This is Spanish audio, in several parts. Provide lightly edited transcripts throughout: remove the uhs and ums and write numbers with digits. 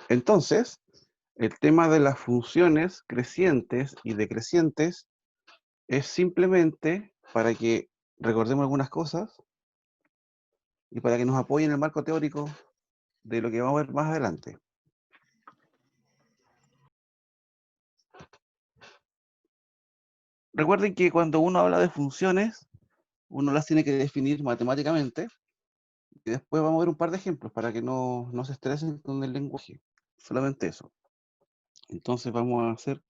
Entonces, el tema de las funciones crecientes y decrecientes es simplemente para que recordemos algunas cosas y para que nos apoyen el marco teórico de lo que vamos a ver más adelante. Recuerden que cuando uno habla de funciones, uno las tiene que definir matemáticamente y después vamos a ver un par de ejemplos para que no se estresen con el lenguaje. Solamente eso. Entonces vamos a hacer,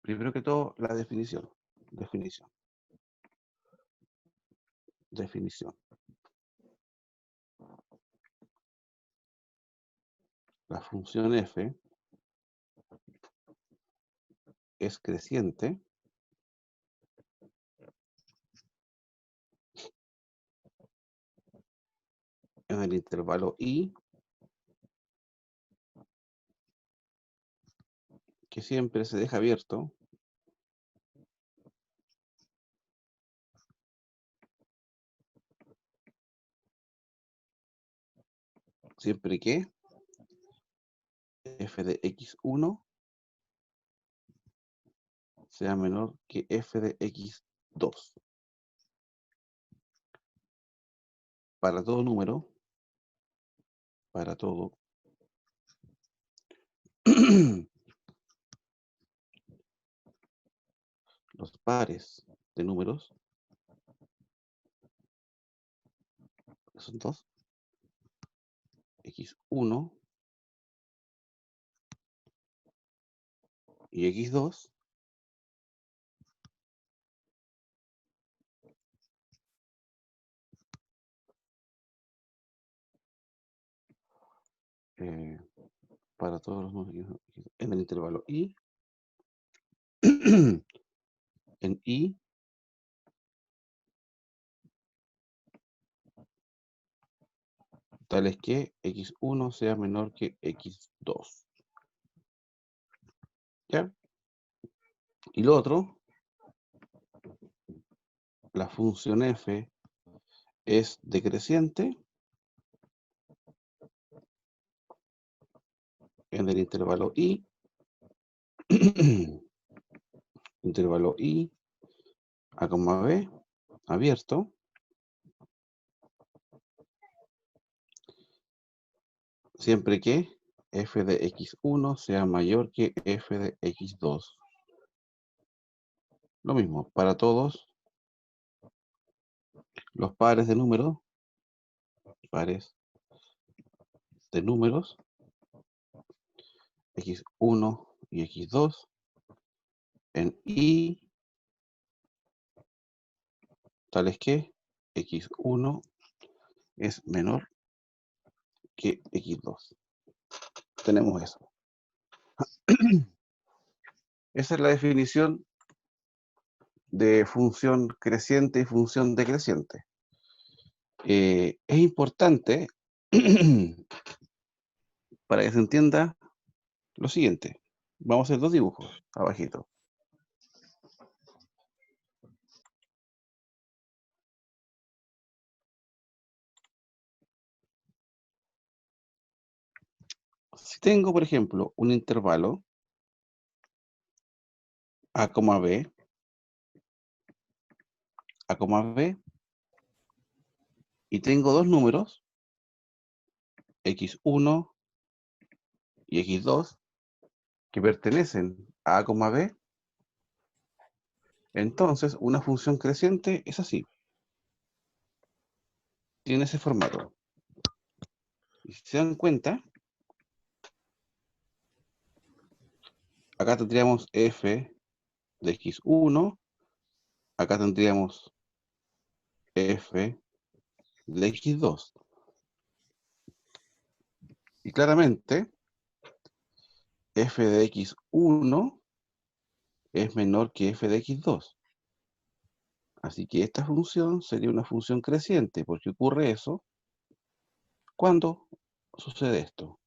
primero que todo, la definición. Definición. La función f es creciente en el intervalo i, que siempre se deja abierto, siempre que f de x1 sea menor que f de x2. Para todo número, para todo, los pares de números, que son dos, x1 y x2, para todos los números en el intervalo i, en i, tales que x1 sea menor que x2. ¿Ya? Y lo otro, la función f es decreciente en el intervalo i, intervalo i, a, b, abierto, siempre que f de x1 sea mayor que f de x2. Lo mismo, para todos los pares de números, x1 y x2, en i, tales que x1 es menor que x2. Tenemos eso. Esa es la definición de función creciente y función decreciente. Es importante para que se entienda lo siguiente. Vamos a hacer dos dibujos abajito. Si tengo, por ejemplo, un intervalo a, b, y tengo dos números, x1 y x2, que pertenecen a, b, entonces una función creciente es así. Tiene ese formato. Y si se dan cuenta, acá tendríamos f de x1, acá tendríamos f de x2. Y claramente, f de x1 es menor que f de x2. Así que esta función sería una función creciente. ¿Por qué ocurre eso? ¿Cuándo sucede esto?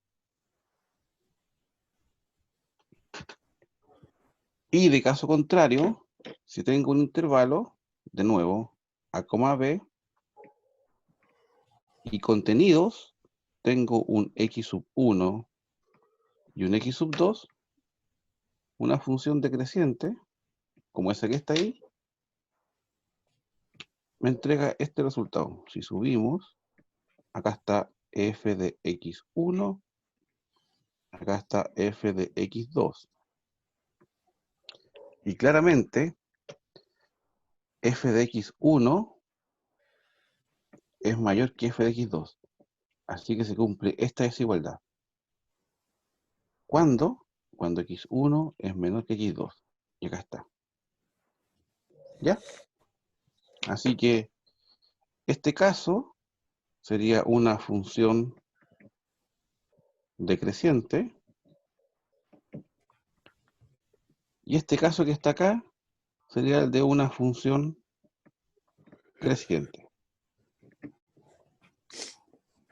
Y de caso contrario, si tengo un intervalo, de nuevo, a, b, y contenidos, tengo un x1 y un x sub 2, una función decreciente, como esa que está ahí, me entrega este resultado. Si subimos, acá está f de x1, acá está f de x2. Y claramente, f de x1 es mayor que f de x2. Así que se cumple esta desigualdad. ¿Cuándo? Cuando x1 es menor que x2. Y acá está. ¿Ya? Así que este caso sería una función decreciente. Y este caso que está acá sería el de una función creciente.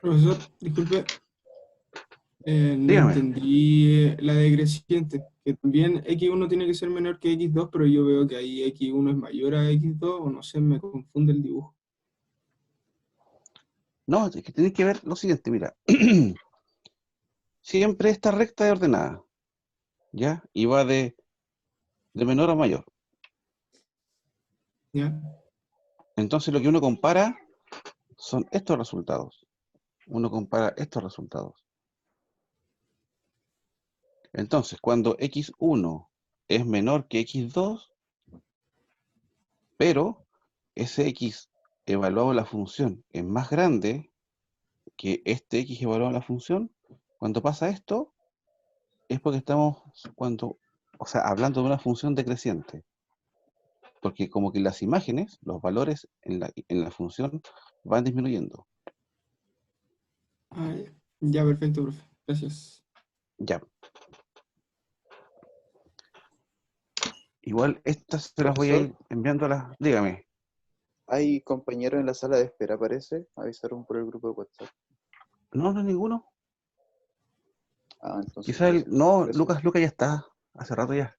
Profesor, disculpe, no Dígame. entendí la decreciente, que también x1 tiene que ser menor que x2, pero yo veo que ahí x1 es mayor a x2, o no sé, me confunde el dibujo. No, es que tenéis que ver lo siguiente, mira. Siempre esta recta es ordenada, ¿ya? Y va de menor a mayor. ¿Ya? Entonces lo que uno compara son estos resultados. Uno compara estos resultados. Entonces, cuando x1 es menor que x2, pero ese x evaluado en la función es más grande que este x evaluado en la función, cuando pasa esto, es porque estamos hablando de una función decreciente. Porque como que las imágenes, los valores en la función van disminuyendo. Ah, ya. Ya, perfecto, profe. Gracias. Ya. Igual estas se las voy a Profesor, ir enviando a las... Dígame. hay compañeros en la sala de espera, parece. Avisaron por el grupo de WhatsApp. No, no es ninguno. Ah, entonces Quizá por el... eso. No, Gracias. Lucas ya está. Hace rato ya.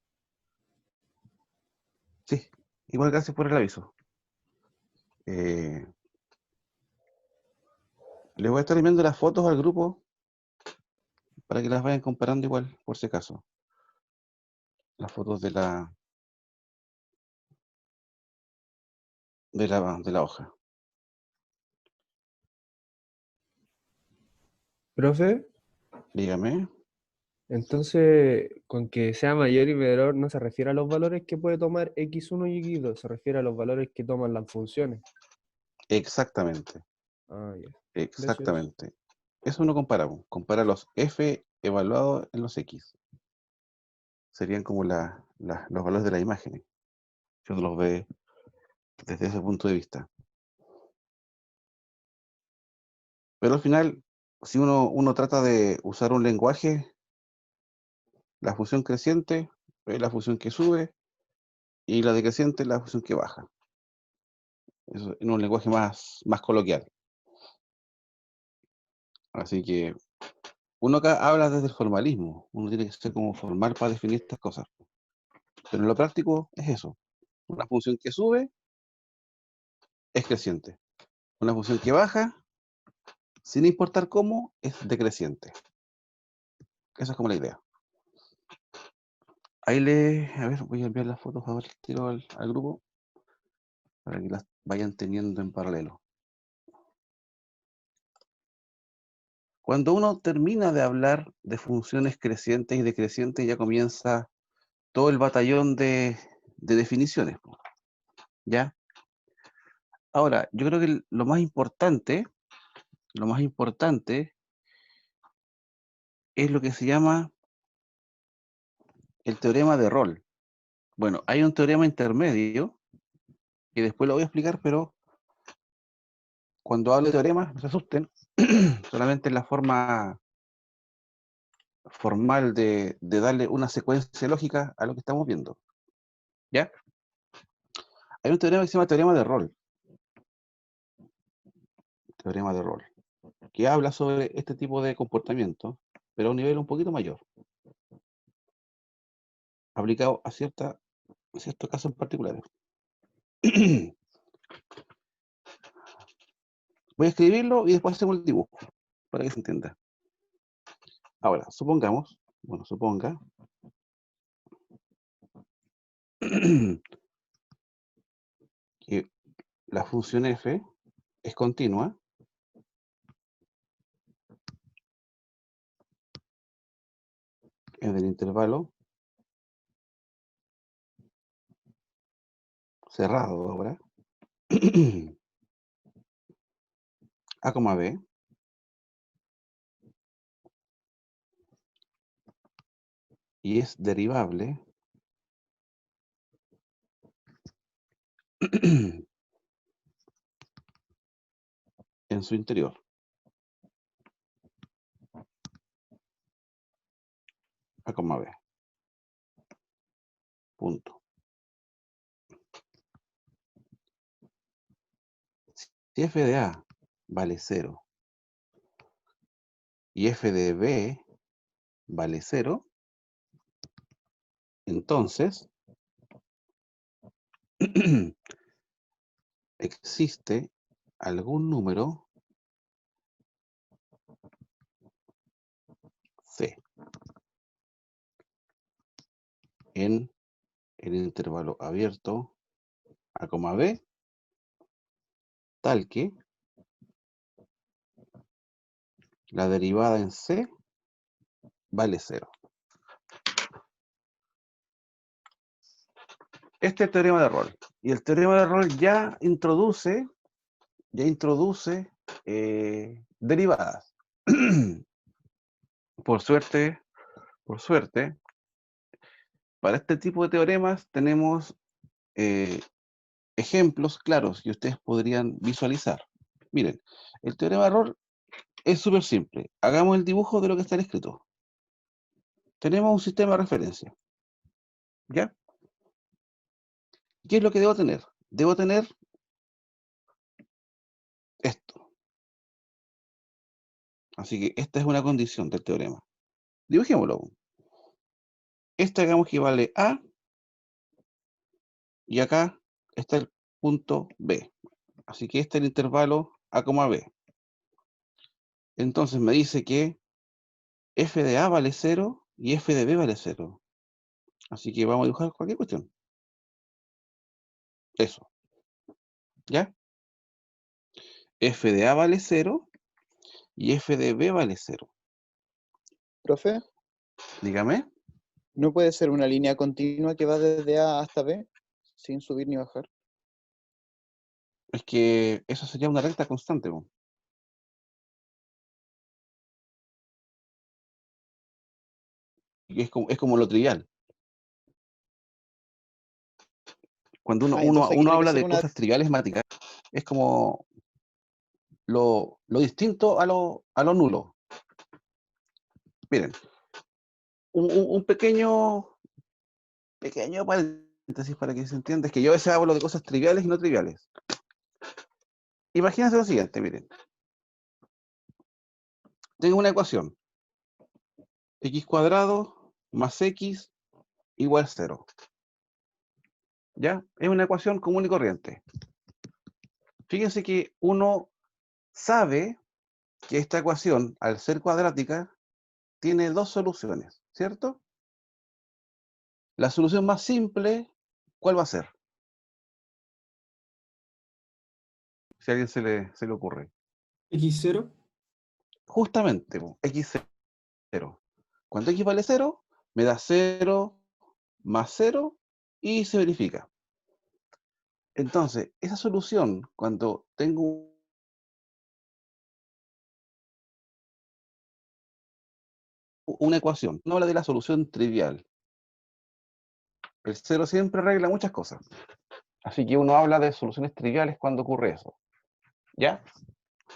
Sí. Igual gracias por el aviso. Eh, Les voy a estar enviando las fotos al grupo para que las vayan comparando igual, por si acaso. Las fotos de la hoja. Profe, Dígame. entonces con que sea mayor y menor no se refiere a los valores que puede tomar x1 y x2, se refiere a los valores que toman las funciones. Exactamente. Ah, ya. Gracias. Exactamente. Eso no comparamos. Compara los f evaluados en los x. Serían como los valores de las imágenes. Si uno los ve desde ese punto de vista. Pero al final, si uno trata de usar un lenguaje, la función creciente es la función que sube y la decreciente es la función que baja. Eso en un lenguaje más coloquial. Así que uno acá habla desde el formalismo. Uno tiene que ser como formal para definir estas cosas. Pero en lo práctico es eso. Una función que sube es creciente. Una función que baja, sin importar cómo, es decreciente. Esa es como la idea. A ver, voy a enviar las fotos ahora tiro al grupo para que las vayan teniendo en paralelo. Cuando uno termina de hablar de funciones crecientes y decrecientes, ya comienza todo el batallón de definiciones, ¿ya? Ahora, yo creo que lo más importante es lo que se llama el teorema de Rolle. Bueno, hay un teorema intermedio, que después lo voy a explicar, pero cuando hablo de teoremas, no se asusten, solamente en la forma formal de darle una secuencia lógica a lo que estamos viendo, ¿ya? Hay un teorema que se llama teorema de Rolle, que habla sobre este tipo de comportamiento, pero a un nivel un poquito mayor, aplicado a ciertos casos en particulares. Voy a escribirlo y después hacemos el dibujo, para que se entienda. Ahora, supongamos bueno, suponga que la función f es continua en el intervalo cerrado ahora a, b, y es derivable en su interior. A, b. Punto. Si f de A vale 0 y f de B vale 0, entonces existe algún número C en el intervalo abierto A, B, tal que la derivada en C vale 0. Este es el teorema de Rolle. Y el teorema de Rolle ya introduce derivadas. Por suerte, para este tipo de teoremas tenemos ejemplos claros que ustedes podrían visualizar. Miren, el teorema de Rolle es súper simple. Hagamos el dibujo de lo que está escrito. Tenemos un sistema de referencia. ¿Ya? ¿Qué es lo que debo tener? Debo tener esto. Así que esta es una condición del teorema. Dibujémoslo. Este hagamos que vale A, y acá está el punto B. Así que este es el intervalo A, B. Entonces me dice que f de A vale 0 y f de B vale 0. Así que vamos a dibujar cualquier cuestión. Eso. ¿Ya? F de A vale 0 y f de B vale 0. Profe, Dígame. ¿no puede ser una línea continua que va desde A hasta B sin subir ni bajar? Es que eso sería una recta constante, po. Y es como lo trivial. Cuando Entonces aquí uno tiene que habla ser de una... cosas triviales matemáticas, es como lo distinto a lo nulo. Miren, un pequeño paréntesis para que se entienda, es que yo a veces hablo de cosas triviales y no triviales. Imagínense lo siguiente, miren. Tengo una ecuación. X cuadrado más X igual 0. ¿Ya? Es una ecuación común y corriente. Fíjense que uno sabe que esta ecuación, al ser cuadrática, tiene dos soluciones, ¿cierto? La solución más simple, ¿cuál va a ser? Si a alguien se le ocurre. X0. Justamente, x0. Cuando x vale 0, me da 0 más 0 y se verifica. Entonces, esa solución, cuando tengo una ecuación, no habla de la solución trivial. El 0 siempre arregla muchas cosas. Así que uno habla de soluciones triviales cuando ocurre eso. ¿Ya?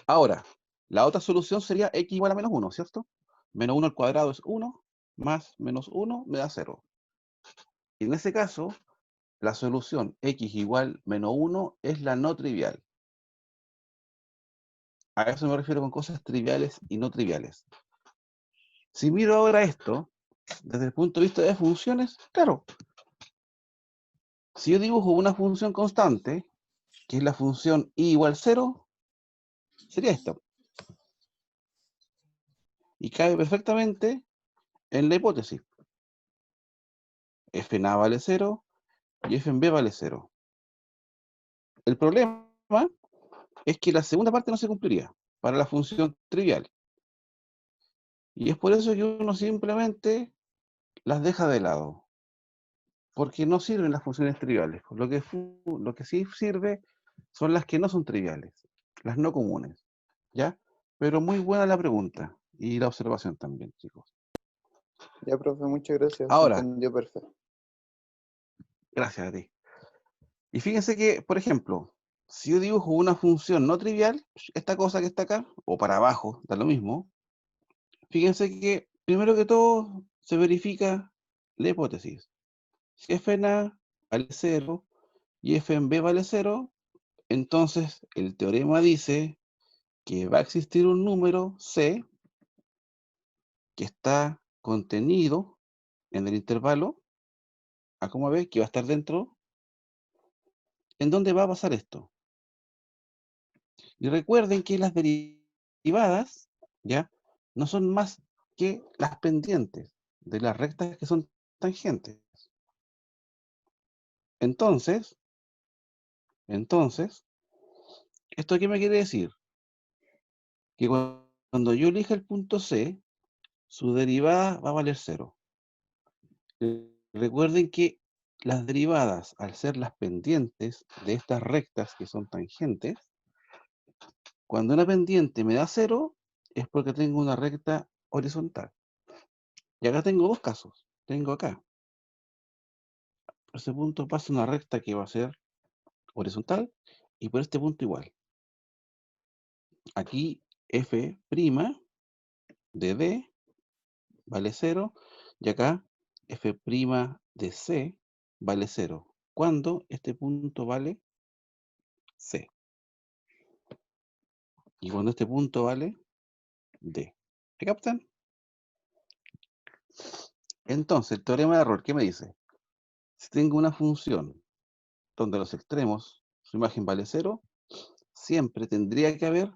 Ahora, la otra solución sería x igual a menos 1, ¿cierto? Menos 1 al cuadrado es 1, más menos 1 me da 0. Y en ese caso, la solución x igual menos 1 es la no trivial. A eso me refiero con cosas triviales y no triviales. Si miro ahora esto, desde el punto de vista de funciones, claro, si yo dibujo una función constante, que es la función y igual 0, sería esto. Y cabe perfectamente en la hipótesis. F en A vale 0 y F en B vale 0. El problema es que la segunda parte no se cumpliría para la función trivial. Y es por eso que uno simplemente las deja de lado. Porque no sirven las funciones triviales. Lo que sí sirve son las que no son triviales, las no comunes. ¿Ya? Pero muy buena la pregunta y la observación también, chicos. Ya, profe, muchas gracias. Se Ahora, entendió perfecto. gracias a ti. Y fíjense que, por ejemplo, si yo dibujo una función no trivial, esta cosa que está acá, o para abajo, da lo mismo, fíjense que, primero que todo, se verifica la hipótesis. Si f en A vale 0 y f en B vale 0, entonces el teorema dice que va a existir un número C que está contenido en el intervalo A, B, que va a estar dentro. ¿En dónde va a pasar esto? Y recuerden que las derivadas, ¿ya?, no son más que las pendientes de las rectas que son tangentes. Entonces, ¿esto qué me quiere decir? Que cuando yo elija el punto C, su derivada va a valer 0. Recuerden que las derivadas, al ser las pendientes de estas rectas que son tangentes, cuando una pendiente me da 0, es porque tengo una recta horizontal. Y acá tengo dos casos. Tengo acá. Por ese punto pasa una recta que va a ser horizontal y por este punto igual. Aquí f' de D vale 0 y acá f' de C vale 0. Cuando este punto vale C. Y cuando este punto vale D. ¿Me captan? Entonces, el teorema de error, ¿qué me dice? Si tengo una función donde los extremos, su imagen vale 0, siempre tendría que haber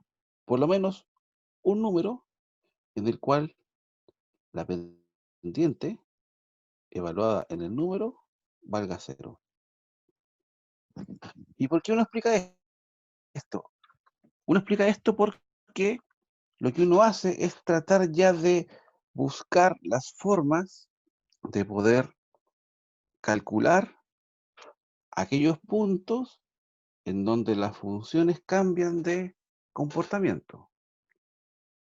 por lo menos un número en el cual la pendiente evaluada en el número valga 0. ¿Y por qué uno explica esto? Uno explica esto porque lo que uno hace es tratar ya de buscar las formas de poder calcular aquellos puntos en donde las funciones cambian de comportamiento.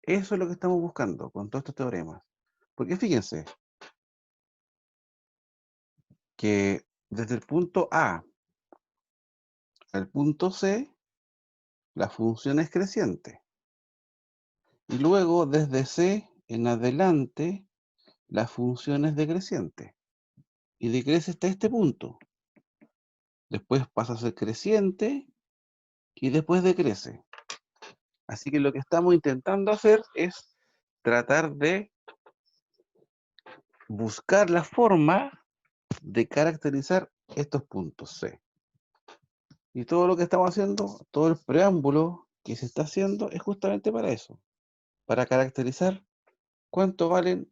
Eso es lo que estamos buscando con todos estos teoremas. Porque fíjense que desde el punto A al punto C, la función es creciente. Y luego desde C en adelante, la función es decreciente. Y decrece hasta este punto. Después pasa a ser creciente y después decrece. Así que lo que estamos intentando hacer es tratar de buscar la forma de caracterizar estos puntos C. Y todo lo que estamos haciendo, todo el preámbulo que se está haciendo es justamente para eso, para caracterizar cuánto valen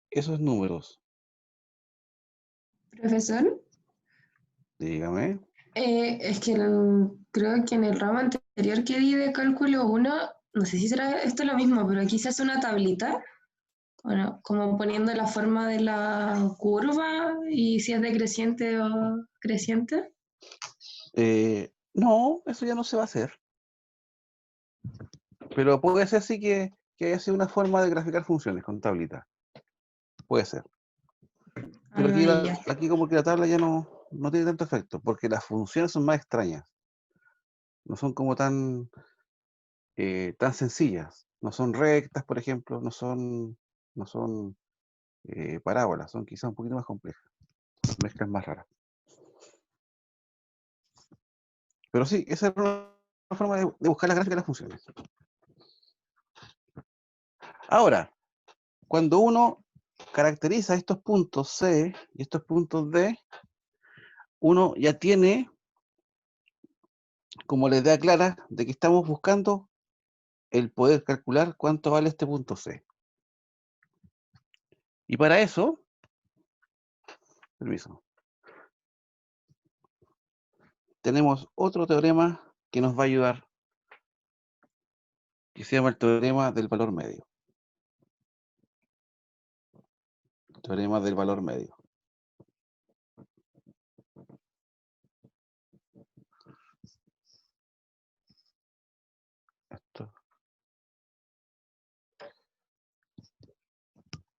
esos números. Profesor, Dígame. es que creo que en el ramo anterior que di de cálculo 1, no sé si será esto lo mismo, pero aquí se hace una tablita, bueno, como poniendo la forma de la curva y si es decreciente o creciente. No, eso ya no se va a hacer. Pero puede ser sí que haya sido una forma de graficar funciones con tablita. Puede ser. Pero aquí, Ya. aquí como que la tabla ya no tiene tanto efecto, porque las funciones son más extrañas. No son como tan sencillas. No son rectas, por ejemplo, no son parábolas, son quizás un poquito más complejas. Mezclas más raras. Pero sí, esa es una forma de buscar la gráfica de las funciones. Ahora, cuando uno caracteriza estos puntos C y estos puntos D, uno ya tiene como la idea clara de que estamos buscando el poder calcular cuánto vale este punto C. Y para eso, permiso, tenemos otro teorema que nos va a ayudar, que se llama el teorema del valor medio. Teorema del valor medio. Esto.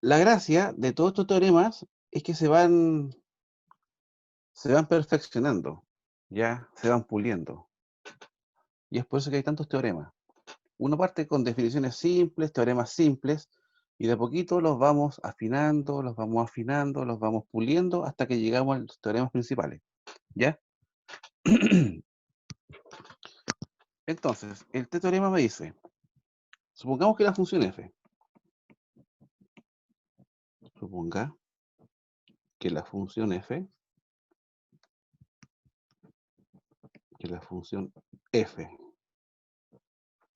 La gracia de todos estos teoremas es que se van perfeccionando, ya se van puliendo. Y es por eso que hay tantos teoremas. Uno parte con definiciones simples, teoremas simples, y de a poquito los vamos afinando, los vamos puliendo hasta que llegamos a los teoremas principales. ¿Ya? Entonces, este teorema me dice, supongamos que la función f, suponga que la función f,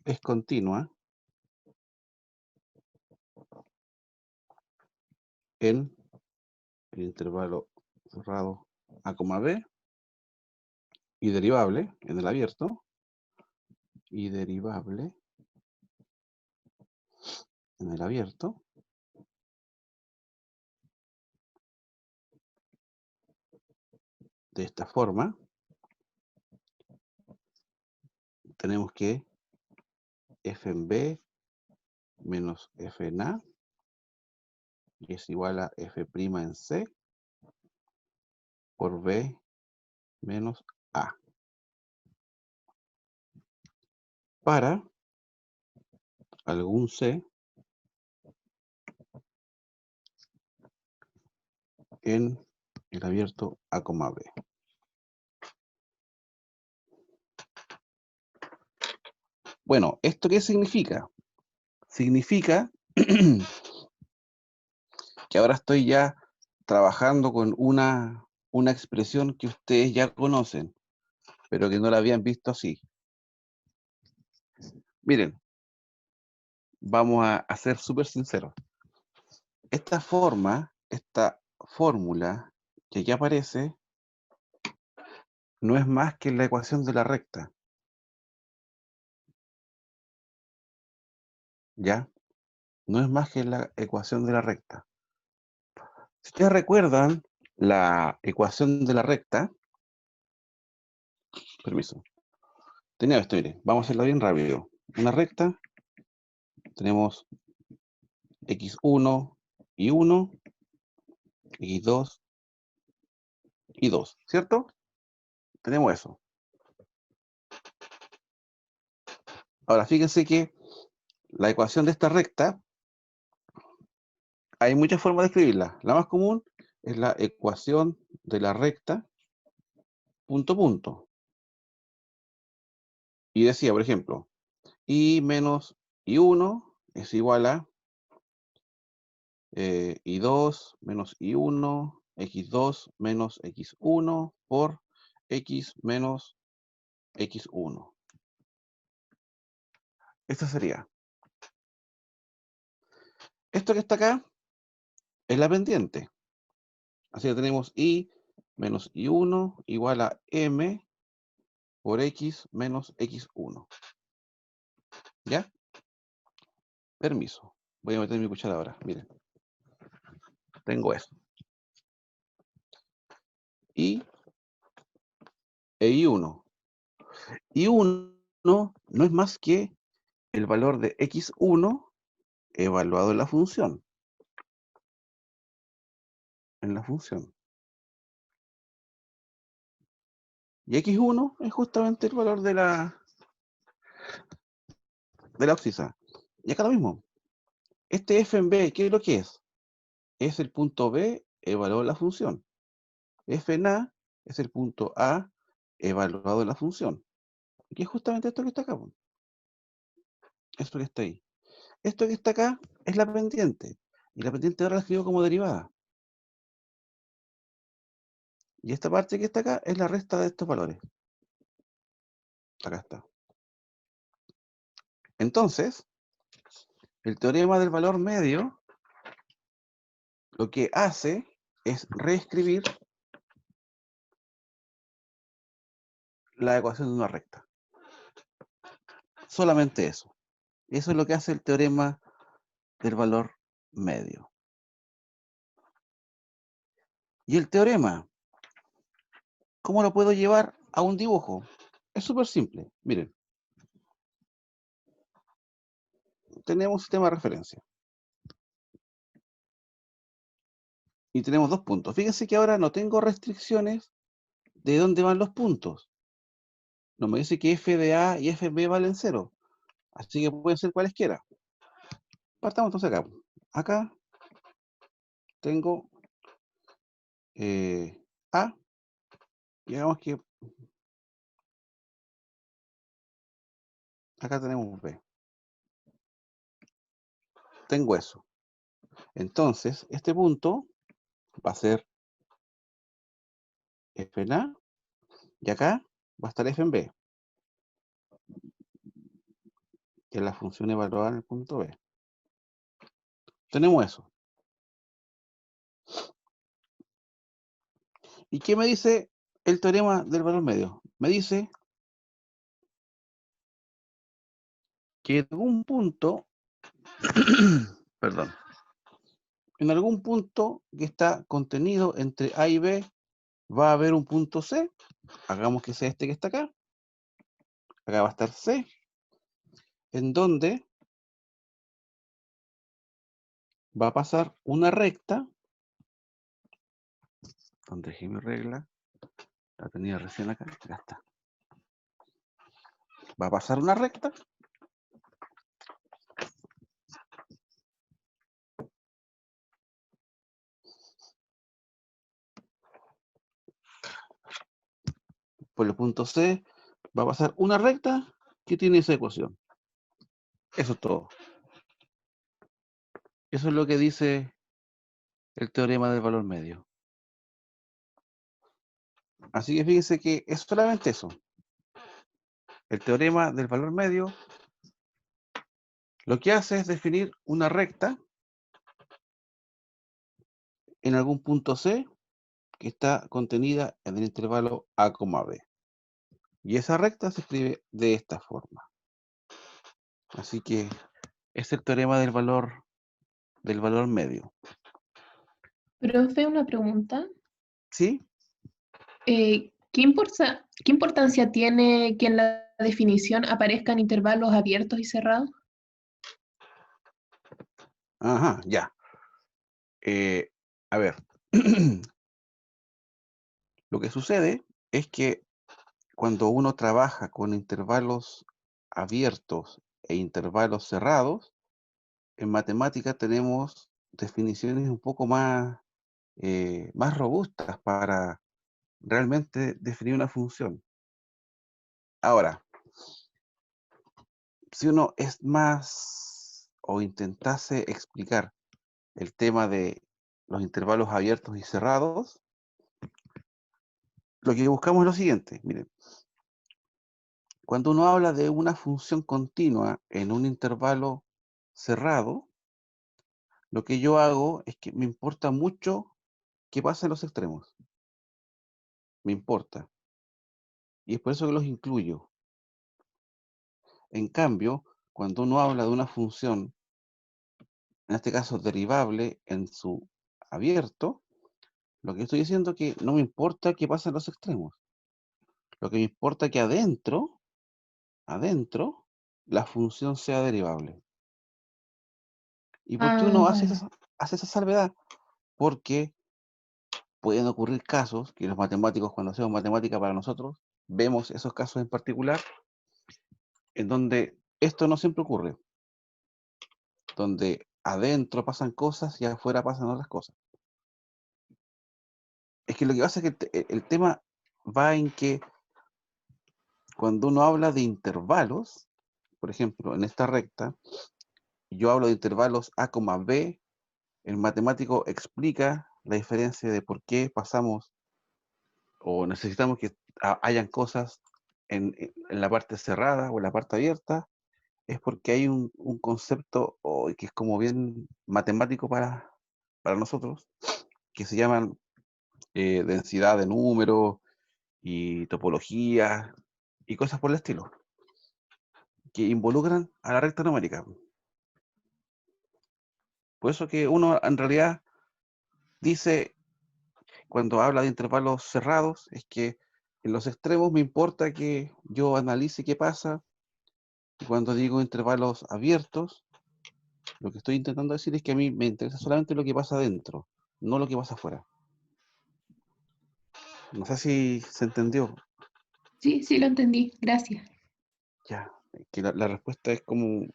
es continua en el intervalo cerrado a, b, y derivable en el abierto, y derivable en el abierto, de esta forma, tenemos que f en b menos f en a es igual a f' en c por b menos a. Para algún c en el abierto a, b. Bueno, ¿esto qué significa? Significa que ahora estoy ya trabajando con una expresión que ustedes ya conocen, pero que no la habían visto así. Miren, vamos a ser súper sinceros. Esta fórmula que aquí aparece, no es más que la ecuación de la recta. ¿Ya? No es más que la ecuación de la recta. Si ustedes recuerdan la ecuación de la recta, permiso, tenía esto, mire, vamos a hacerlo bien rápido. Una recta, tenemos x1 y 1, x2 y 2, ¿cierto? Tenemos eso. Ahora, fíjense que la ecuación de esta recta, hay muchas formas de escribirla. La más común es la ecuación de la recta, punto, punto. Y decía, por ejemplo, y menos y1 es igual a y2 menos y1, x2 menos x1 por x menos x1. Esto sería. Esto que está acá es la pendiente. Así que tenemos y menos y1 igual a m por x menos x1. ¿Ya? Permiso. Voy a meter mi cuchara ahora. Miren. Tengo eso. Y y1. Y1 no es más que el valor de x1 evaluado en la función. En la función. Y x1 es justamente el valor de la abscisa. Y acá lo mismo. Este f en b, ¿qué es lo que es? Es el punto b evaluado en la función. F en a es el punto a evaluado en la función. Y es justamente esto que está acá. Esto que está ahí. Esto que está acá es la pendiente. Y la pendiente ahora la escribo como derivada. Y esta parte que está acá es la resta de estos valores. Acá está. Entonces, el teorema del valor medio lo que hace es reescribir la ecuación de una recta. Solamente eso. Eso es lo que hace el teorema del valor medio. Y el teorema, ¿cómo lo puedo llevar a un dibujo? Es súper simple. Miren. Tenemos un sistema de referencia. Y tenemos dos puntos. Fíjense que ahora no tengo restricciones de dónde van los puntos. No me dice que f de A y f de B valen 0. Así que pueden ser cualesquiera. Partamos entonces acá. Acá tengo A. Y hagamos que acá tenemos B. Tengo eso. Entonces, este punto va a ser f en A. Y acá va a estar f en B, que es la función evaluada en el punto B. Tenemos eso. ¿Y qué me dice el teorema del valor medio? Me dice que en algún punto, perdón, en algún punto que está contenido entre A y B, va a haber un punto C. Hagamos que sea este que está acá. Acá va a estar C, en donde va a pasar una recta, donde dejé mi regla, la tenía recién acá, acá está. Va a pasar una recta por el punto C, va a pasar una recta que tiene esa ecuación. Eso es todo. Eso es lo que dice el teorema del valor medio. Así que fíjense que es solamente eso. El teorema del valor medio lo que hace es definir una recta en algún punto C que está contenida en el intervalo A, B. Y esa recta se escribe de esta forma. Así que es el teorema del valor medio. Profe, una pregunta. ¿Sí? ¿Qué importancia tiene que en la definición aparezcan intervalos abiertos y cerrados? Ajá, ya. A ver. Lo que sucede es que cuando uno trabaja con intervalos abiertos e intervalos cerrados, en matemática tenemos definiciones un poco más robustas para realmente definir una función. Ahora, si uno es más o intentase explicar el tema de los intervalos abiertos y cerrados, lo que buscamos es lo siguiente. Miren, cuando uno habla de una función continua en un intervalo cerrado, lo que yo hago es que me importa mucho qué pasa en los extremos. Me importa. Y es por eso que los incluyo. En cambio, cuando uno habla de una función, en este caso derivable en su abierto, lo que estoy diciendo es que no me importa qué pasa en los extremos. Lo que me importa es que adentro, la función sea derivable. ¿Y por qué uno hace esa salvedad? Porque pueden ocurrir casos que los matemáticos, cuando hacemos matemática para nosotros, vemos esos casos en particular en donde esto no siempre ocurre, donde adentro pasan cosas y afuera pasan otras cosas. Es que lo que pasa es que el tema va en que cuando uno habla de intervalos, por ejemplo, en esta recta, yo hablo de intervalos A, B, el matemático explica la diferencia de por qué pasamos o necesitamos que hayan cosas en la parte cerrada o en la parte abierta, es porque hay un concepto que es como bien matemático para para nosotros, que se llaman densidad de números y topología y cosas por el estilo, que involucran a la recta numérica. Por eso que uno en realidad dice, cuando habla de intervalos cerrados, es que en los extremos me importa que yo analice qué pasa, y cuando digo intervalos abiertos, lo que estoy intentando decir es que a mí me interesa solamente lo que pasa adentro, no lo que pasa afuera. No sé si se entendió. Sí, sí lo entendí. Gracias. Ya, que la respuesta es como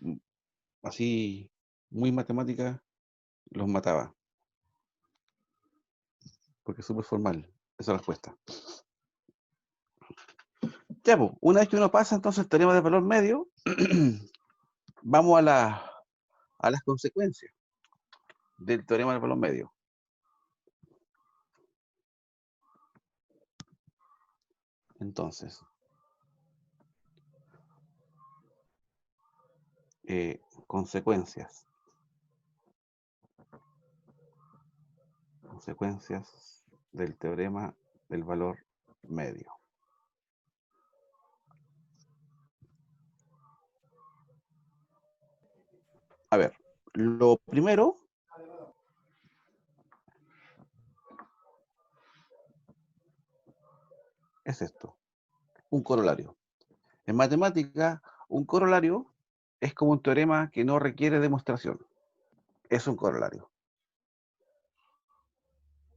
así, muy matemática, los mataba. Porque es súper formal esa respuesta. Ya, pues, una vez que uno pasa entonces el teorema del valor medio, vamos a las consecuencias del teorema del valor medio. Entonces, consecuencias. Consecuencias del teorema del valor medio. A ver, lo primero es esto, un corolario. En matemática, un corolario es como un teorema que no requiere demostración. Es un corolario.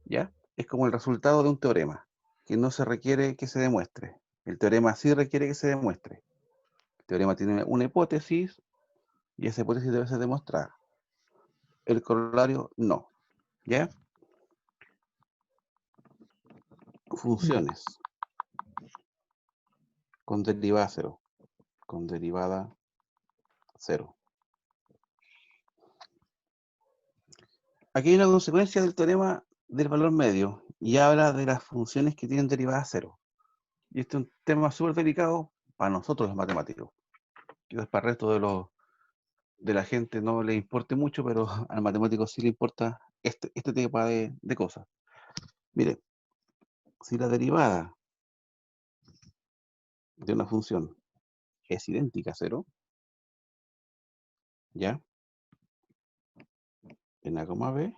¿Ya? Es como el resultado de un teorema, que no se requiere que se demuestre. El teorema sí requiere que se demuestre. El teorema tiene una hipótesis y esa hipótesis debe ser demostrada. El corolario no. ¿Ya? Funciones con derivada cero. Con derivada cero. Aquí hay una consecuencia del teorema del valor medio y habla de las funciones que tienen derivada cero. Y este es un tema súper delicado para nosotros los matemáticos. Quizás para el resto de la gente no le importe mucho, pero al matemático sí le importa este tipo de cosas. Mire, si la derivada de una función es idéntica a cero, ¿ya? En A, B,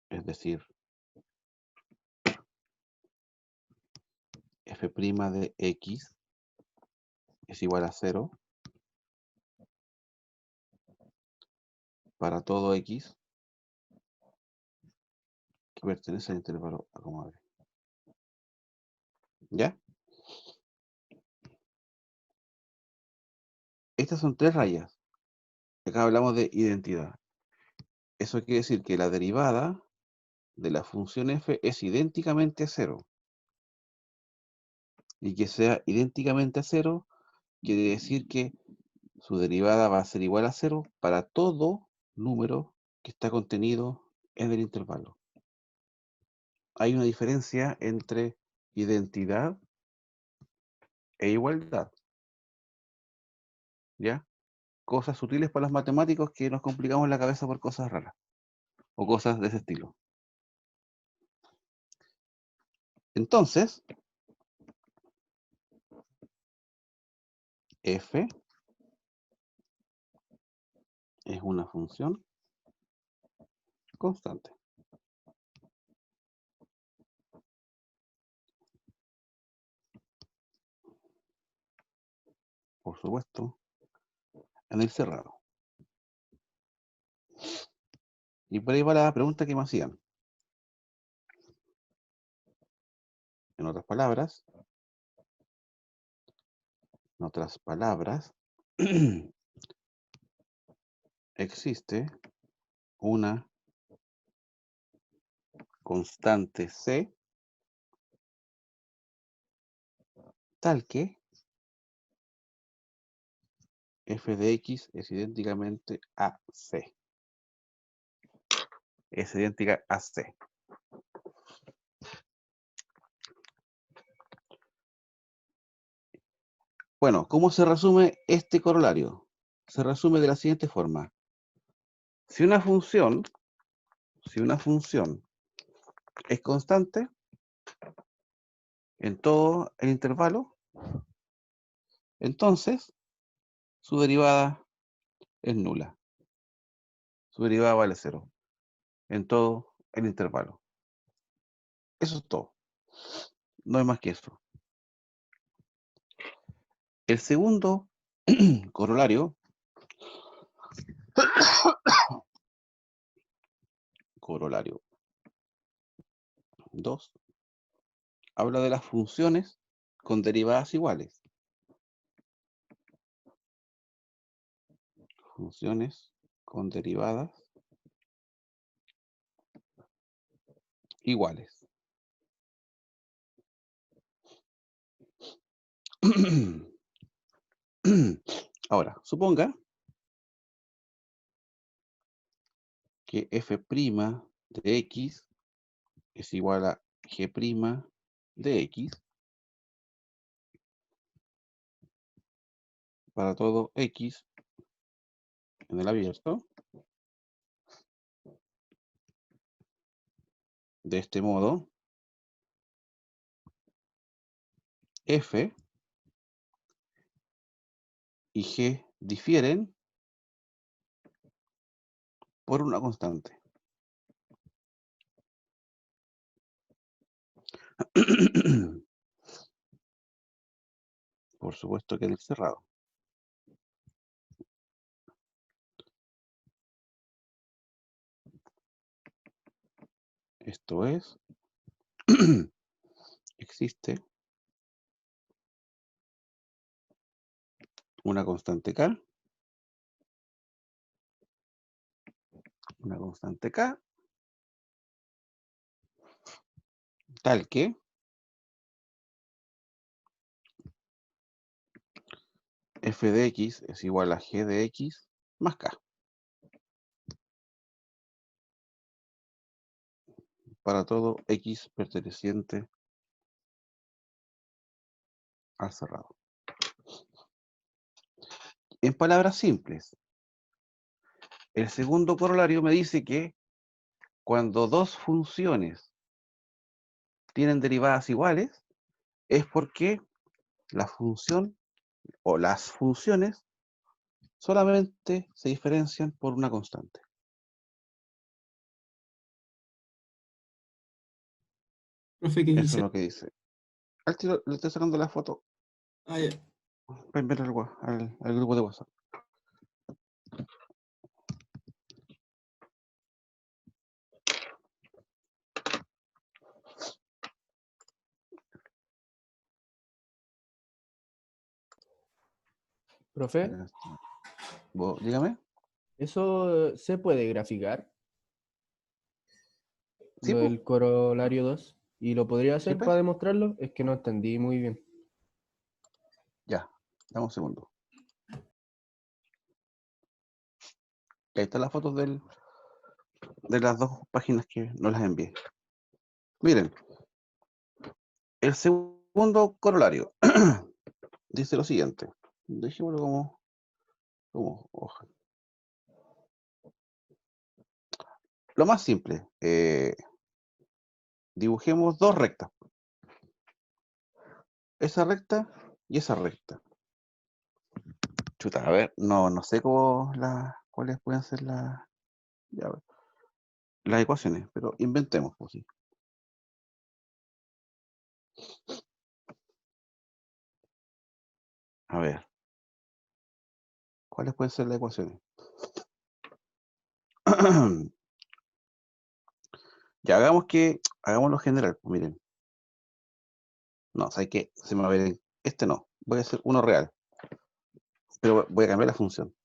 es decir, f' de x es igual a 0 para todo x que pertenece al intervalo A, B. ¿Ya? Estas son 3 rayas. Acá hablamos de identidad. Eso quiere decir que la derivada de la función f es idénticamente a 0. Y que sea idénticamente a 0 quiere decir que su derivada va a ser igual a 0 para todo número que está contenido en el intervalo. Hay una diferencia entre identidad e igualdad. ¿Ya? Cosas sutiles para los matemáticos que nos complicamos la cabeza por cosas raras. O cosas de ese estilo. Entonces, f es una función constante. Por supuesto, en el cerrado. Y por ahí va la pregunta que me hacían. En otras palabras, existe una constante C tal que f de x es idénticamente a C. Es idéntica a C. Bueno, ¿cómo se resume este corolario? Se resume de la siguiente forma. Si una función es constante en todo el intervalo, entonces su derivada es nula. Su derivada vale 0 en todo el intervalo. Eso es todo. No hay más que eso. El segundo corolario, corolario 2, habla de las funciones con derivadas iguales. Funciones con derivadas iguales. Ahora, suponga que f' de x es igual a g' de x para todo x en el abierto. De este modo, f y g difieren por una constante. Por supuesto que en el cerrado. Esto es, existe una constante k, tal que f de x es igual a g de x más k. Para todo x perteneciente al cerrado. En palabras simples, el segundo corolario me dice que cuando dos funciones tienen derivadas iguales, es porque la función o las funciones solamente se diferencian por una constante. Profe, ¿qué Eso dice? es lo que dice. Al tiro le estoy sacando la foto Ah, ya. para enviar al grupo de WhatsApp. Profe, Acá está. Dígame. ¿eso se puede graficar? Sí, Lo pues. del corolario 2. ¿Y lo podría Sí, hacer pues. para demostrarlo? Es que no entendí muy bien. Ya, dame un segundo. Ahí están las fotos de las dos páginas que no las envié. Miren, el segundo corolario dice lo siguiente. Dejémoslo como hoja. Lo más simple, dibujemos dos rectas. Esa recta y esa recta. Chuta, a ver, no sé cuáles pueden ser las ecuaciones, pero inventemos, pues sí. A ver, ¿cuáles pueden ser las ecuaciones? Ya hagámoslo general, pues miren. No, ¿sabes qué? Se me va a ver, este no, voy a hacer uno real, pero voy a cambiar la función.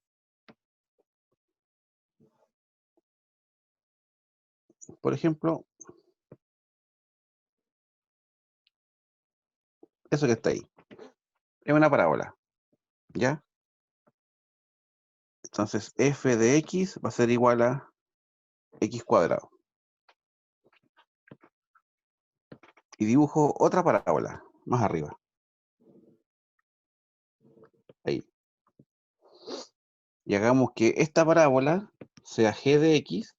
Por ejemplo, eso que está ahí, es una parábola, ¿ya? Entonces, f de x va a ser igual a x cuadrado. Y dibujo otra parábola, más arriba. Y hagamos que esta parábola sea g de x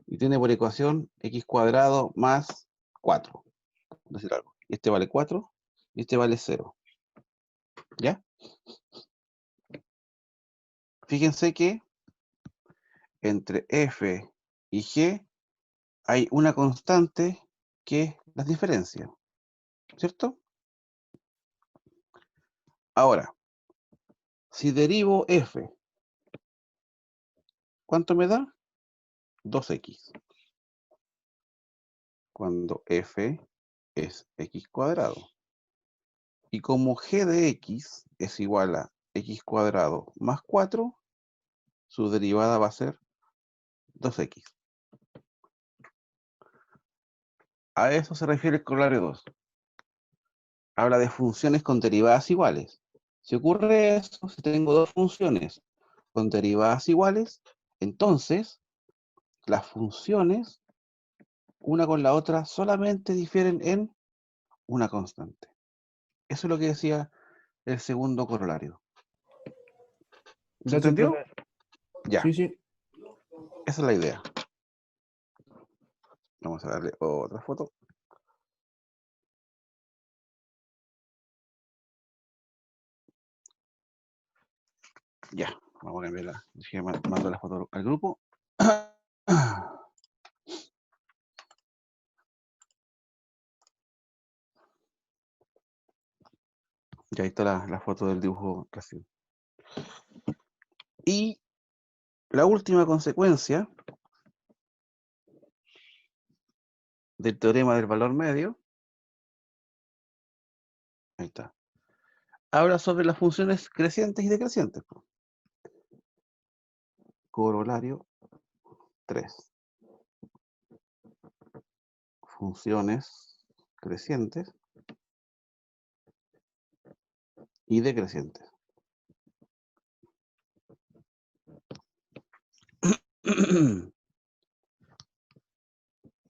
y tiene por ecuación x cuadrado más 4. Por decir algo. Este vale 4 y este vale 0. ¿Ya? Fíjense que entre f y g hay una constante que las diferencia, ¿cierto? Ahora, si derivo f, ¿cuánto me da? 2x. Cuando f es x cuadrado. Y como g de x es igual a x cuadrado más 4, su derivada va a ser 2x. A eso se refiere el corolario 2. Habla de funciones con derivadas iguales. Si ocurre eso, si tengo dos funciones con derivadas iguales, entonces las funciones, una con la otra, solamente difieren en una constante. Eso es lo que decía el segundo corolario. ¿Se Gracias, entendió? profe. Ya, Sí, sí. esa es la idea. Vamos a darle otra foto. Ya, vamos a cambiarla. Mando la foto al grupo. Ya ahí está la foto del dibujo recién. Y la última consecuencia del teorema del valor medio, ahí está, habla sobre las funciones crecientes y decrecientes. Corolario 3. Funciones crecientes y decrecientes.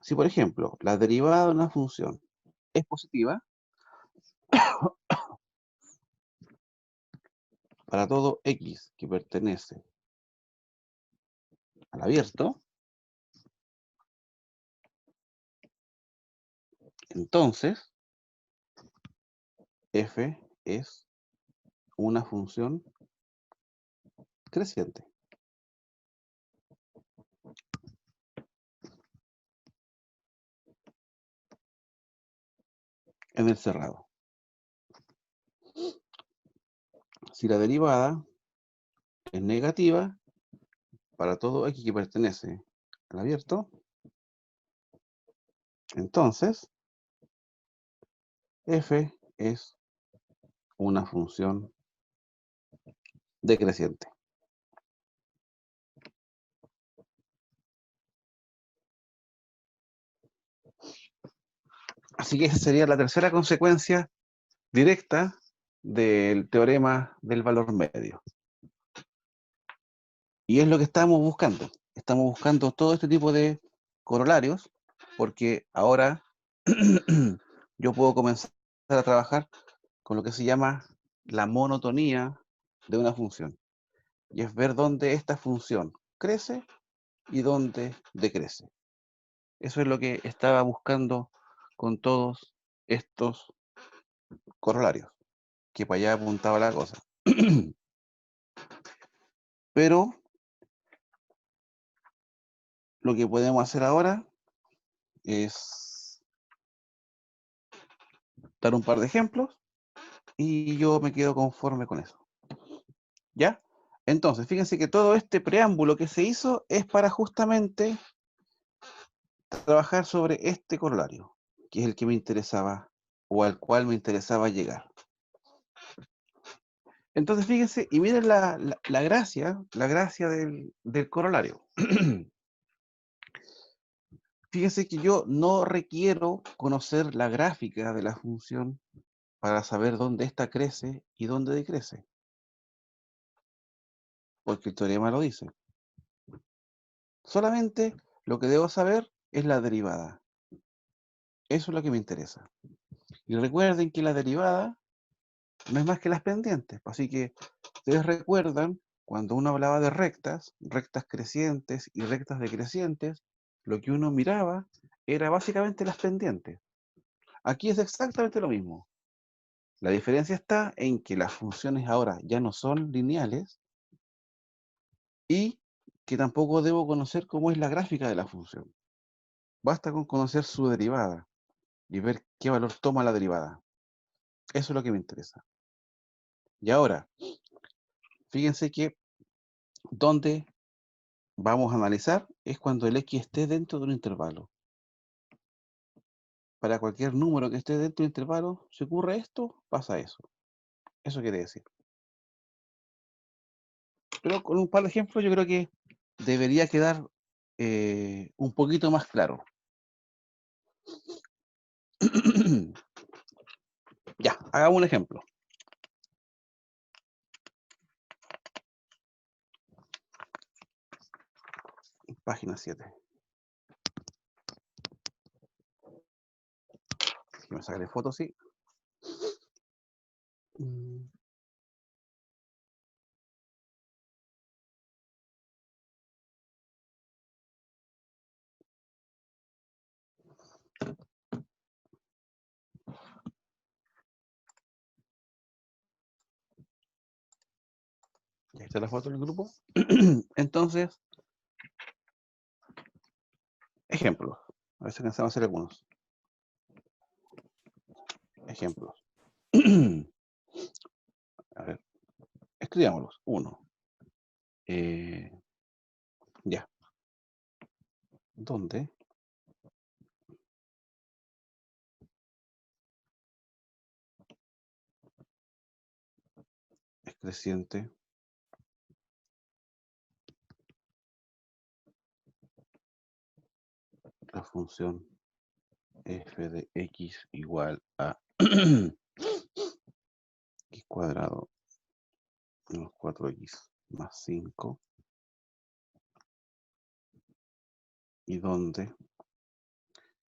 Si, por ejemplo, la derivada de una función es positiva, para todo x que pertenece al abierto, entonces f es una función creciente. En el cerrado. Si la derivada es negativa, para todo x que pertenece al abierto, entonces f es una función decreciente. Así que esa sería la tercera consecuencia directa del teorema del valor medio. Y es lo que estamos buscando. Estamos buscando todo este tipo de corolarios, porque ahora yo puedo comenzar a trabajar con lo que se llama la monotonía de una función. Y es ver dónde esta función crece y dónde decrece. Eso es lo que estaba buscando con todos estos corolarios, que para allá apuntaba la cosa. Pero lo que podemos hacer ahora es dar un par de ejemplos y yo me quedo conforme con eso. ¿Ya? Entonces, fíjense que todo este preámbulo que se hizo es para justamente trabajar sobre este corolario, que es el que me interesaba o al cual me interesaba llegar. Entonces, fíjense, y miren la gracia del corolario. Fíjense que yo no requiero conocer la gráfica de la función para saber dónde ésta crece y dónde decrece, porque el teorema lo dice. Solamente lo que debo saber es la derivada. Eso es lo que me interesa. Y recuerden que la derivada no es más que las pendientes. Así que ustedes recuerdan cuando uno hablaba de rectas, rectas crecientes y rectas decrecientes, lo que uno miraba era básicamente las pendientes. Aquí es exactamente lo mismo. La diferencia está en que las funciones ahora ya no son lineales y que tampoco debo conocer cómo es la gráfica de la función. Basta con conocer su derivada y ver qué valor toma la derivada. Eso es lo que me interesa. Y ahora, fíjense que donde vamos a analizar es cuando el x esté dentro de un intervalo. Para cualquier número que esté dentro del intervalo, si ocurre esto, pasa eso. Eso quiere decir. Pero con un par de ejemplos yo creo que debería quedar un poquito más claro. Ya, hagamos un ejemplo. Página 7. Me sacaré fotos, sí. Ya está la foto del grupo. Entonces, ejemplos. A ver si alcanzamos a hacer algunos. Ejemplos. A ver, escribámoslos. 1. Ya. ¿Dónde es creciente la función f de x igual a x cuadrado menos 4x más 5? ¿Y dónde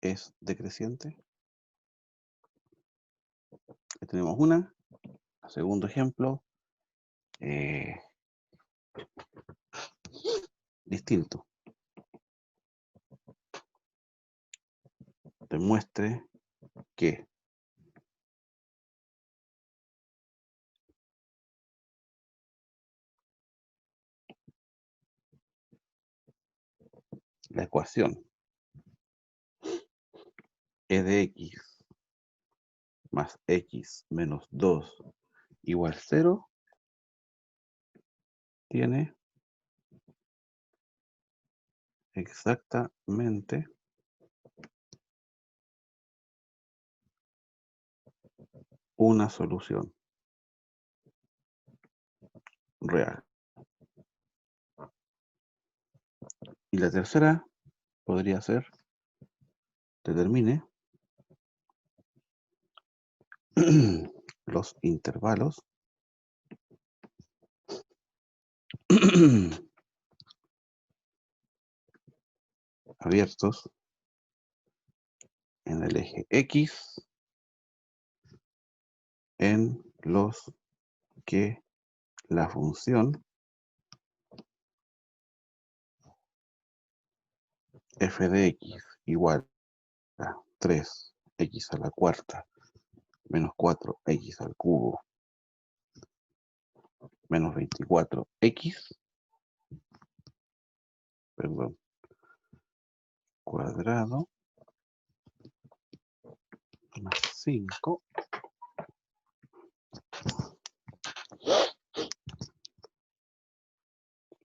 es decreciente? Ahí tenemos una. Segundo ejemplo. Distinto. Demuestre que la ecuación e de x más x menos 2 igual 0 tiene exactamente una solución real. Y la tercera podría ser, determine los intervalos abiertos en el eje X en los que la función f de x igual a 3x a la cuarta menos 4x al cubo menos 24x, perdón, cuadrado más 5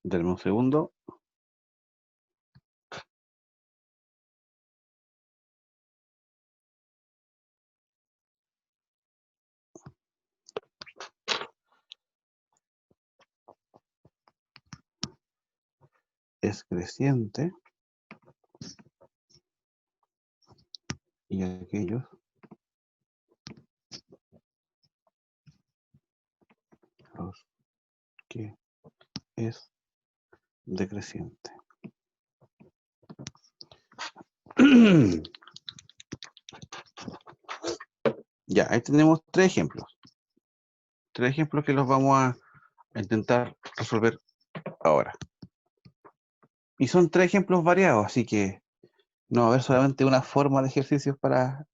denme un segundo. Es creciente y aquellos los que es decreciente. Ya, ahí tenemos tres ejemplos. Tres ejemplos que los vamos a intentar resolver ahora. Y son 3 ejemplos variados, así que no va a haber solamente una forma de ejercicios para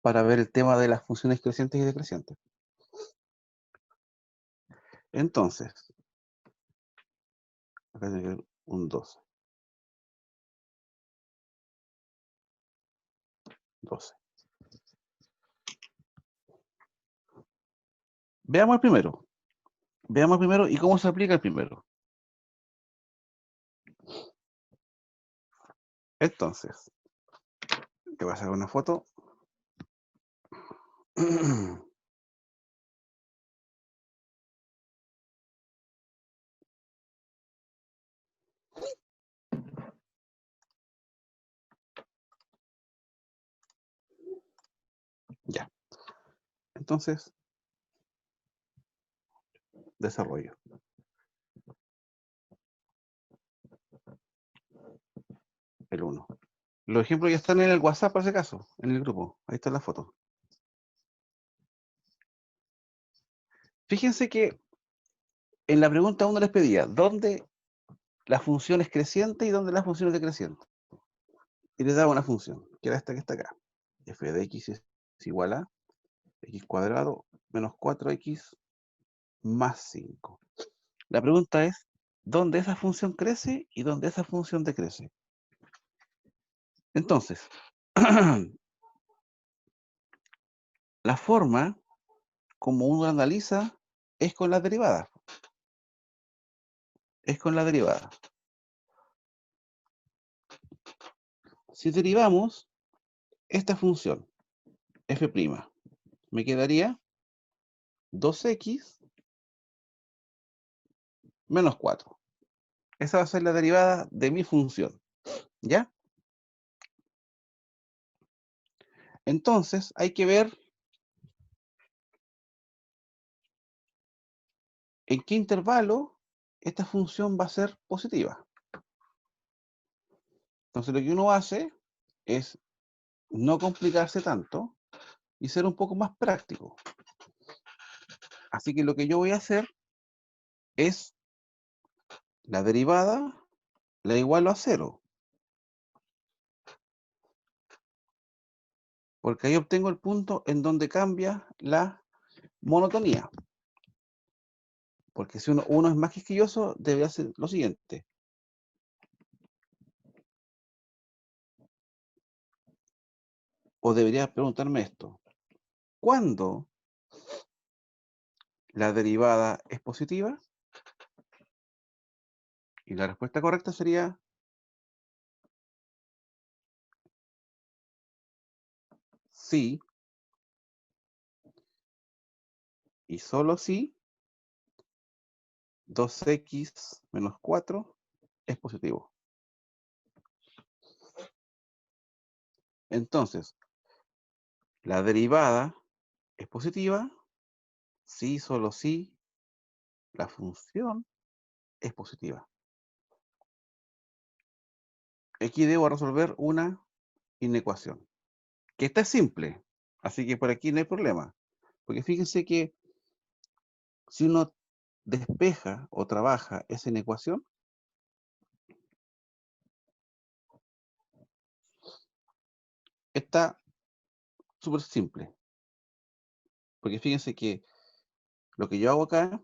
ver el tema de las funciones crecientes y decrecientes. Entonces, acá tiene que haber un 12. 12. Veamos el primero. Veamos el primero y cómo se aplica el primero. Entonces, te voy a hacer una foto. Ya. Entonces, desarrollo. El 1. Los ejemplos ya están en el WhatsApp, por ese caso, en el grupo. Ahí está la foto. Fíjense que en la pregunta 1 les pedía, ¿dónde la función es creciente y dónde la función es decreciente? Y les daba una función, que era esta que está acá. F de x es igual a x cuadrado menos 4x más 5. La pregunta es, ¿dónde esa función crece y dónde esa función decrece? Entonces, la forma como uno analiza es con la derivada. Es con la derivada. Si derivamos esta función, f', me quedaría 2x menos 4. Esa va a ser la derivada de mi función. ¿Ya? Entonces, hay que ver en qué intervalo esta función va a ser positiva. Entonces, lo que uno hace es no complicarse tanto y ser un poco más práctico. Así que lo que yo voy a hacer es la derivada la igualo a 0. Porque ahí obtengo el punto en donde cambia la monotonía. Porque si uno es más quisquilloso, debe hacer lo siguiente. O debería preguntarme esto. ¿Cuándo la derivada es positiva? Y la respuesta correcta sería sí. Y solo si 2x menos 4 es positivo. Entonces, la derivada es positiva si solo si la función es positiva. Aquí debo resolver una inecuación, que esta es simple, así que por aquí no hay problema. Porque fíjense que si uno despeja o trabaja esa inecuación, está súper simple. Porque fíjense que lo que yo hago acá,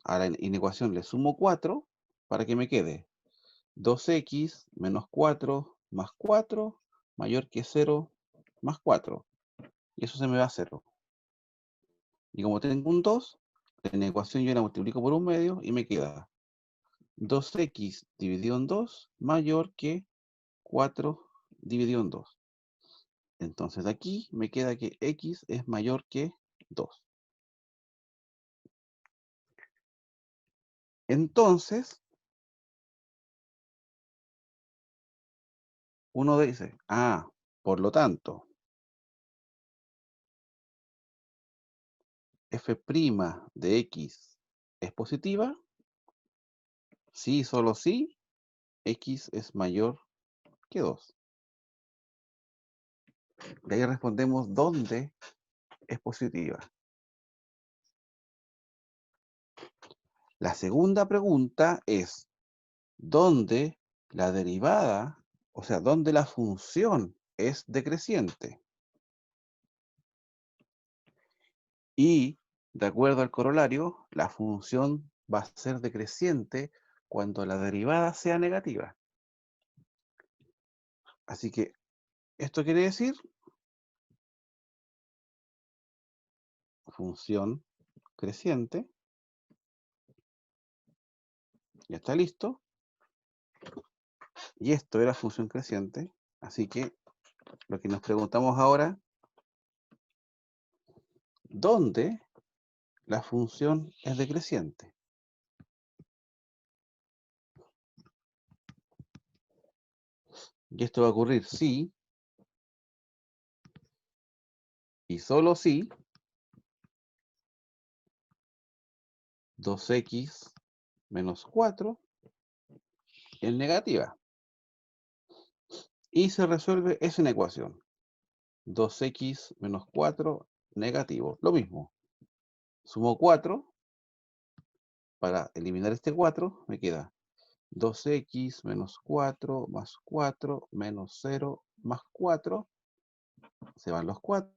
a la inecuación le sumo 4 para que me quede 2x menos 4 más 4 mayor que 0 más 4. Y eso se me va a 0. Y como tengo un 2, la ecuación yo la multiplico por un medio y me queda 2x dividido en 2 mayor que 4 dividido en 2. Entonces de aquí me queda que x es mayor que 2. Entonces, uno dice, por lo tanto, f' de x es positiva, si solo si x es mayor que 2. De ahí respondemos dónde es positiva. La segunda pregunta es, ¿dónde la derivada, o sea, dónde la función es decreciente? Y, de acuerdo al corolario, la función va a ser decreciente cuando la derivada sea negativa. Así que, esto quiere decir función creciente. Ya está listo. Y esto era función creciente. Así que lo que nos preguntamos ahora, ¿dónde la función es decreciente? Y esto va a ocurrir si y solo si 2x menos 4 es negativa. Y se resuelve esa una ecuación. 2x menos 4 negativo. Lo mismo. Sumo 4. Para eliminar este 4 me queda 2x menos 4 más 4 menos 0 más 4. Se van los 4.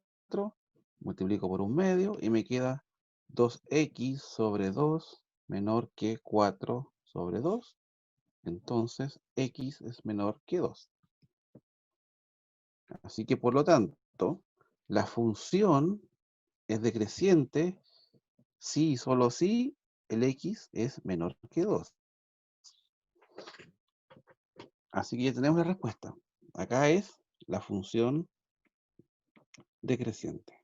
Multiplico por un medio y me queda 2x sobre 2 menor que 4 sobre 2. Entonces, x es menor que 2. Así que, por lo tanto, la función es decreciente si y solo si el x es menor que 2. Así que ya tenemos la respuesta. Acá es la función decreciente.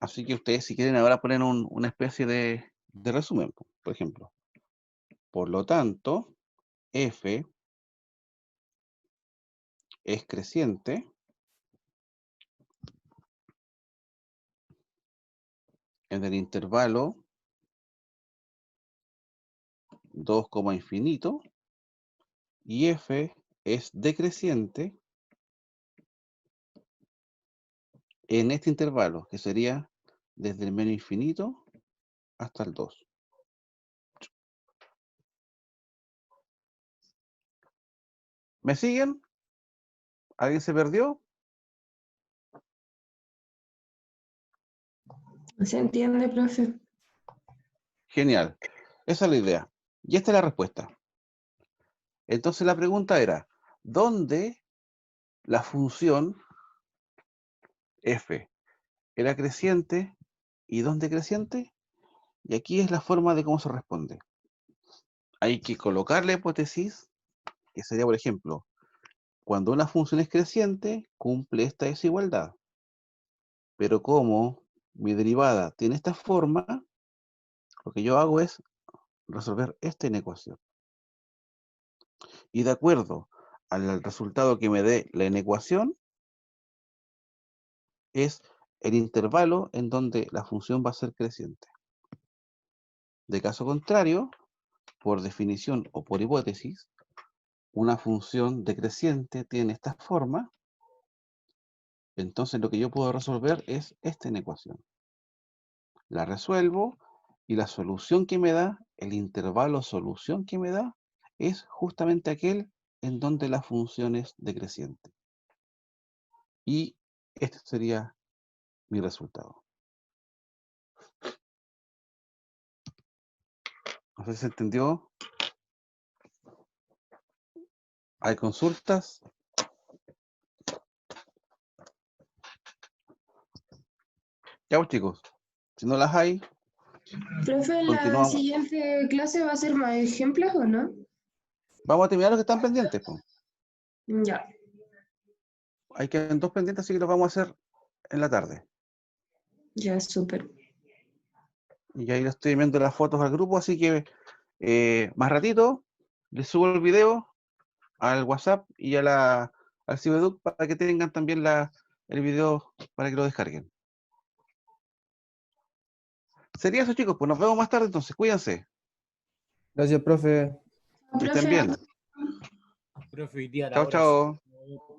Así que ustedes, si quieren, ahora ponen una especie de resumen, por ejemplo. Por lo tanto, f es creciente en el intervalo 2, infinito, y f es decreciente en este intervalo, que sería desde el menos infinito hasta el 2. ¿Me siguen? ¿Alguien se perdió? ¿No se entiende, profe? Genial. Esa es la idea. Y esta es la respuesta. Entonces la pregunta era, ¿dónde la función f era creciente y dónde creciente? Y aquí es la forma de cómo se responde. Hay que colocar la hipótesis, que sería, por ejemplo, cuando una función es creciente, cumple esta desigualdad. Pero como mi derivada tiene esta forma, lo que yo hago es resolver esta inecuación. Y de acuerdo al resultado que me dé la inecuación, es el intervalo en donde la función va a ser creciente. De caso contrario, por definición o por hipótesis, una función decreciente tiene esta forma, entonces lo que yo puedo resolver es esta inecuación. La resuelvo y la solución que me da, el intervalo solución que me da, es justamente aquel en donde la función es decreciente. Y este sería mi resultado. No sé si se entendió. ¿Hay consultas? Ya, pues, chicos. Si no las hay, Profe, ¿la continuamos. siguiente clase va a ser más ejemplos o no? Vamos a terminar los que están pendientes, pues. Ya, Hay que 2 pendientes, así que los vamos a hacer en la tarde. ya, súper. Y ahí le estoy enviando las fotos al grupo, así que más ratito les subo el video al WhatsApp y al Cibeduc para que tengan también el video para que lo descarguen. Sería eso, chicos, pues nos vemos más tarde, entonces cuídense, Gracias, profe. que estén Profe, bien. Profe, hoy día a la Chao, hora chao. sí.